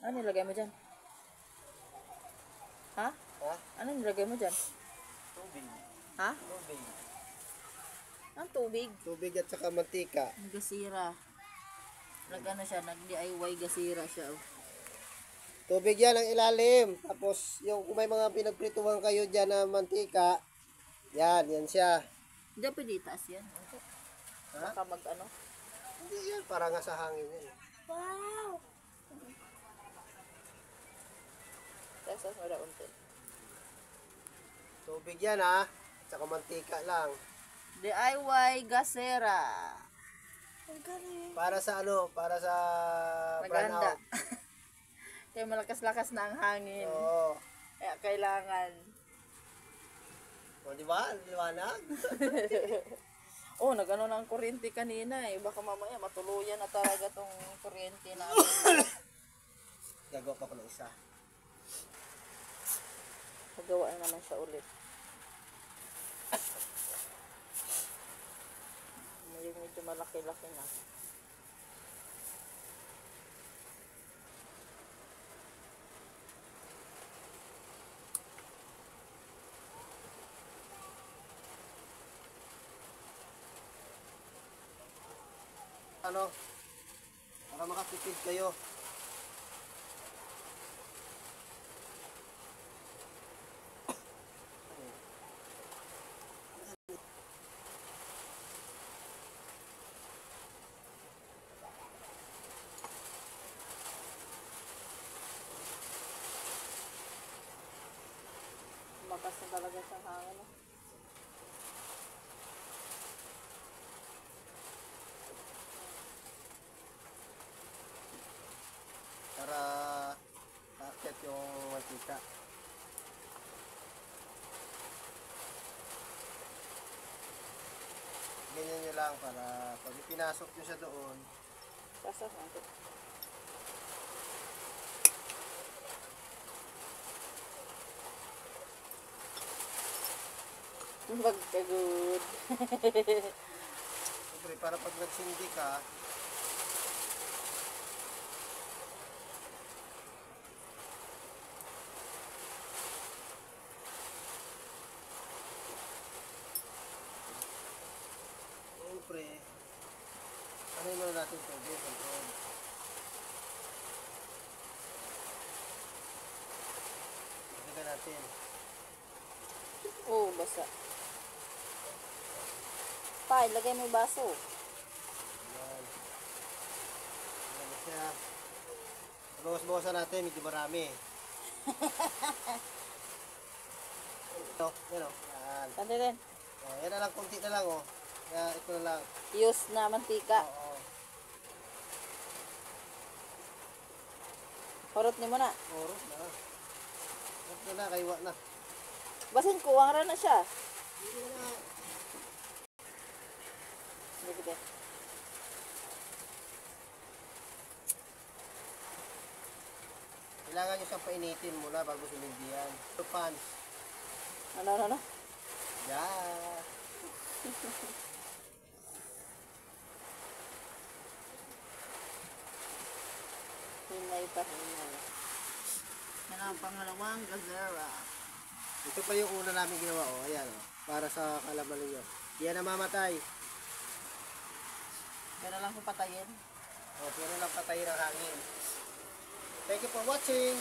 Ano nilagay mo dyan? Ha? Ha? Ano nilagay mo dyan? Tubig. Ha? Tubig. Ang tubig. Tubig at saka mantika. Gasira. Nag-ano siya, nag-DIY gasira siya. Oh. Tubig yan ang ilalim. Tapos yung kung may mga pinagprituhan kayo dyan na mantika, yan siya. Hindi pwede itaas yan. Ha? Baka mag-ano. Hindi yan, para nga sa hangin yan. Wow! Tasas mo na unti. Tubig yan ha. At saka mantika lang. DIY gasera. Para sa ano? Para sa brown Maganda. out. Kaya malakas-lakas na ang hangin. Oo. Kaya kailangan. O, di ba? Liwanag. Oh, nag-ano ng kuryente kanina eh. Baka mamaya matuluyan na talaga tong kuryente namin. Gagawa pa ko ng isa. Magawa na naman siya ulit. Medyo malaki-laki na. Ano? Para makatipid kayo. Makas na talaga siyang hangin. No? Para takit yung mantika. Ganyan nyo lang para pag pinasok nyo siya doon, Tasas natin. Magkagod. siyempre para pag nagsindi ka, siyempre, ano yung muna natin tubig, control. Lagyan natin. Oh, basa. Pa, ilagay mo yung baso. Ayan. Ayan na siya. Bawas-bawasan natin, medyo marami. Ito, yan o. Yan. Sante din. Oh, yan na lang, konti na lang o. Kaya ito na lang. Use na mantika. Oo. Horot ni mo na. Oros na. Oros na, kaywa na. Basin kuwang ra na siya. Hindi na. Sige. Kailangan nyo siyang painitin muna bago sumindi yan. Two pans. Ano? Yeah. Hinay pa. Yan ang pangalawang gazera. Ito pa yung una namin ginawa o. Ayan o. Para sa kalaban ninyo. Yan na mamatay. Pero lang kung patayin. O, pero lang patayin ang hangin. Thank you for watching.